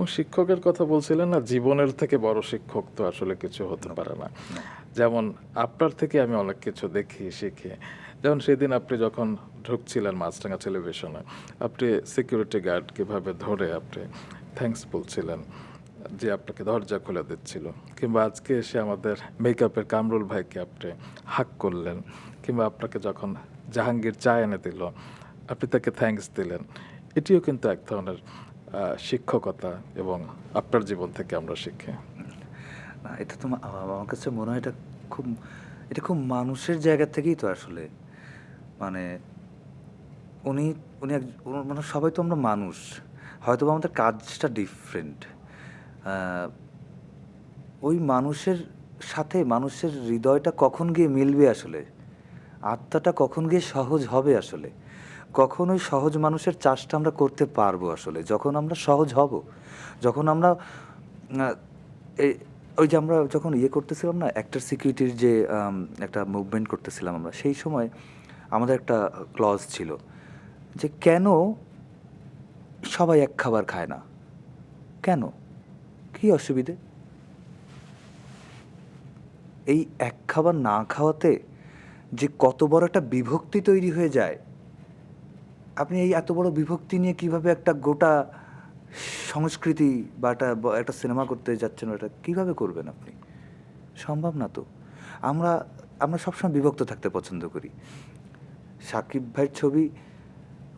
এবং শিক্ষকের কথা বলছিলেন না, জীবনের থেকে বড় শিক্ষক তো আসলে কিছু হতে পারে না। যেমন আপনার থেকে আমি অনেক কিছু দেখি, শিখি। যেমন সেদিন আপনি যখন ঢুকছিলেন মাছরাঙা টেলিভিশনে, আপনি সিকিউরিটি গার্ড কিভাবে ধরে আপনি থ্যাঙ্কস বলছিলেন যে আপনাকে দরজা খুলে দিচ্ছিল। কিংবা আজকে এসে আমাদের মেকআপের কামরুল ভাইকে আপনি হাক করলেন। কিংবা আপনাকে যখন জাহাঙ্গীর চা এনে দিল, আপনি তাকে থ্যাঙ্কস দিলেন। এটিও কিন্তু এক ধরনের শিক্ষকতা, এবং আপনার জীবন থেকে আমরা শিখি। না, এটা তো আমার কাছে মনে হয় খুব এটা খুব মানুষের জায়গা থেকেই তো আসলে মানে উনি উনি মানে সবাই তো আমরা মানুষ, হয়তো আমাদের কাজটা ডিফারেন্ট। ওই মানুষের সাথে মানুষের হৃদয়টা কখন গিয়ে মিলবে আসলে, আত্মাটা কখন গিয়ে সহজ হবে আসলে, কখন ওই সহজ মানুষের চাষটা আমরা করতে পারবো আসলে, যখন আমরা সহজ হব, যখন আমরা আহ, এই ওই যে আমরা যখন করতেছিলাম না, অ্যাক্টর সিকিউরিটির যে একটা মুভমেন্ট করতেছিলাম আমরা, সেই সময় আমাদের একটা ক্লজ ছিল যে কেন সবাই এক খাবার খায় না, কেন, কী অসুবিধে, এই এক খাবার না খাওয়াতে যে কত বড় একটা বিভক্তি তৈরি হয়ে যায়। আপনি এই এত বড় বিভক্তি নিয়ে কিভাবে একটা গোটা সংস্কৃতি বা একটা সিনেমা করতে যাচ্ছেন, ওটা কীভাবে করবেন আপনি? সম্ভব না তো। আমরা আমরা সবসময় বিভক্ত থাকতে পছন্দ করি। সাকিব ভাইয়ের ছবি,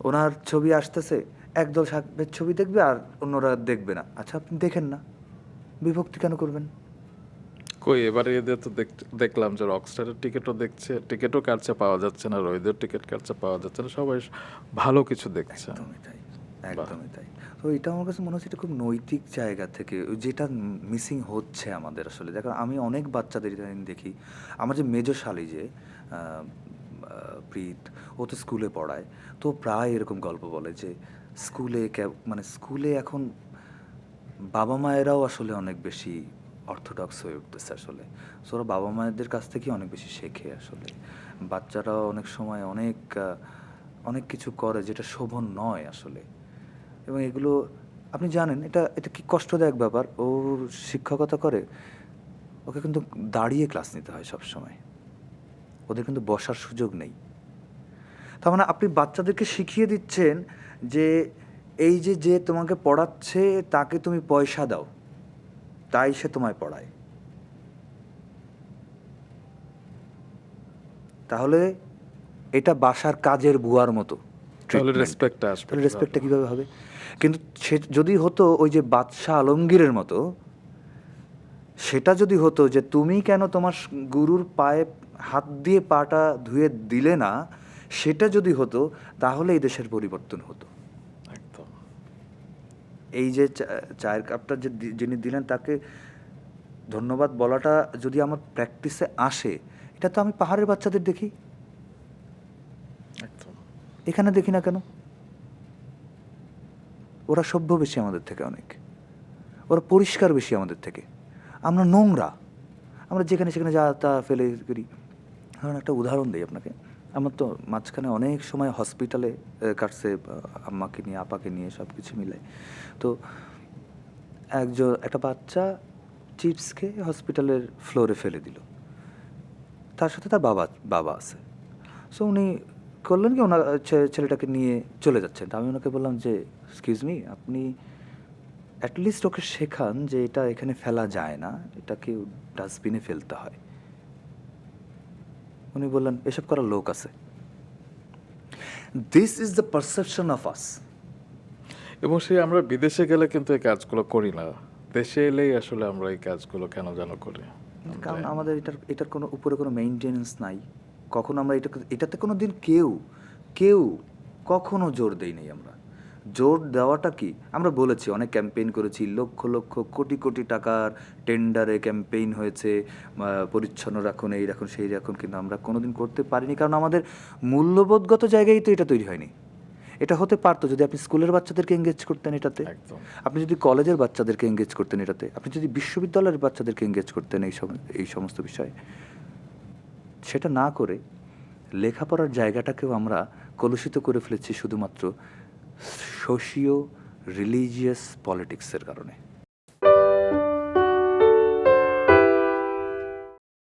ওনার ছবি আসতেছে, একদল সাকিবের ছবি দেখবে আর অন্যরা দেখবে না। আচ্ছা, আপনি দেখেন না, বিভক্তি কেন করবেন? কই এবারে এদের তো দেখলাম যে রকস্টারের টিকিটও দেখছে, টিকিটও কাটছে, পাওয়া যাচ্ছে না, রোহিতের টিকিট কাটছে, পাওয়া যাচ্ছে না, সবাই ভালো কিছু দেখছে। একদমই তাই, বাহ! একদমই তাই। তো এটা আমার কাছে মনে হচ্ছে এটা খুব নৈতিক জায়গা থেকে যেটা মিসিং হচ্ছে আমাদের আসলে। দেখো, আমি অনেক বাচ্চাদের ইদানিং দেখি, আমার যে মেজো শালি যে প্রীত, ও তো স্কুলে পড়ায়, তো প্রায় এরকম গল্প বলে যে স্কুলে মানে স্কুলে এখন বাবা মায়েরাও আসলে অনেক বেশি অর্থোডক্স হয়ে উঠতেছে আসলে। সো ওরা বাবা মায়েদের কাছ থেকেই অনেক বেশি শেখে আসলে। বাচ্চারাও অনেক সময় অনেক কিছু করে যেটা শোভন নয় আসলে। এবং এগুলো আপনি জানেন, এটা এটা কি কষ্টদায়ক ব্যাপার। ও শিক্ষকতা করে, ওকে কিন্তু দাঁড়িয়ে ক্লাস নিতে হয় সবসময়, ওদের কিন্তু বসার সুযোগ নেই। তার মানে আপনি বাচ্চাদেরকে শিখিয়ে দিচ্ছেন যে এই যে যে তোমাকে পড়াচ্ছে তাকে তুমি পয়সা দাও, তাই সে তোমায় পড়ায়। তাহলে এটা বাসার কাজের বুয়ার মতো তাহলে ট্রিটমেন্ট। রেসপেক্টটা আসবে তাহলে রেসপেক্টটা কিভাবে? কীভাবে হবে? কিন্তু সে যদি হতো ওই যে বাদশাহ আলমগীরের মতো, সেটা যদি হতো যে তুমি কেন তোমার গুরুর পায়ে হাত দিয়ে পাটা ধুয়ে দিলে না, সেটা যদি হতো, তাহলে এই দেশের পরিবর্তন হতো। একদম। এই যে চায়ের কাপটা যে যিনি দিলেন তাকে ধন্যবাদ বলাটা যদি আমার প্র্যাকটিসে আসে, এটা তো আমি পাহাড়ের বাচ্চাদের দেখি, একদম। এখানে দেখি না কেন? ওরা সভ্য বেশি আমাদের থেকে অনেক, ওরা পরিষ্কার বেশি আমাদের থেকে, আমরা নোংরা, আমরা যেখানে সেখানে যা তা ফেলে করি। ধরুন একটা উদাহরণ দিই আপনাকে, আমার তো মাঝখানে অনেক সময় হসপিটালে কাটছে, আম্মাকে নিয়ে আপাকে নিয়ে সব কিছু মিলে। তো একটা বাচ্চা চিপস খেয়ে হসপিটালের ফ্লোরে ফেলে দিল, তার সাথে তার বাবা বাবা আছে। সো উনি করলেন কি, ওনার ছেলেটাকে নিয়ে চলে যাচ্ছেন। আমি ওনাকে বললাম যে এক্সকিউজ মি, আপনি অ্যাটলিস্ট ওকে শেখান যে এটা এখানে ফেলা যায় না, এটাকে ডাস্টবিনে ফেলতে হয়। উনি বললেন এসব করার লোক আছে। This is the perception of us. এবং আমরা বিদেশে গেলে কিন্তু এই কাজগুলো করি না। দেশে এলেই আসলে আমরা এই কাজগুলো কেন যেন করি। আমি কারণ জানি না। আমাদের এটার কোনো উপরে কোনো মেইনটেনেন্স নাই। কখনো আমরা এটাতে কোনো দিন কেউ কখনো জোর দেই নাই আমরা। জোর দেওয়াটা কি, আমরা বলেছি, অনেক ক্যাম্পেইন করেছি, লক্ষ লক্ষ কোটি কোটি টাকার টেন্ডারে ক্যাম্পেইন হয়েছে, পরিচ্ছন্ন রাখুন, এই রাখুন, সেই রাখুন, কিন্তু আমরা কোনো দিন করতে পারিনি, কারণ আমাদের মূল্যবোধগত জায়গায় তো এটা তৈরি হয়নি। এটা হতে পারতো যদি আপনি স্কুলের বাচ্চাদেরকে এঙ্গেজ করতেন এটাতে, একদম। আপনি যদি কলেজের বাচ্চাদেরকে এঙ্গেজ করতেন এটাতে, আপনি যদি বিশ্ববিদ্যালয়ের বাচ্চাদেরকে এঙ্গেজ করতেন এই সমস্ত বিষয়ে। সেটা না করে লেখাপড়ার জায়গাটাকেও আমরা কলুষিত করে ফেলেছি শুধুমাত্র সোশিও রিলিজিয়াস পলিটিক্সের কারণে।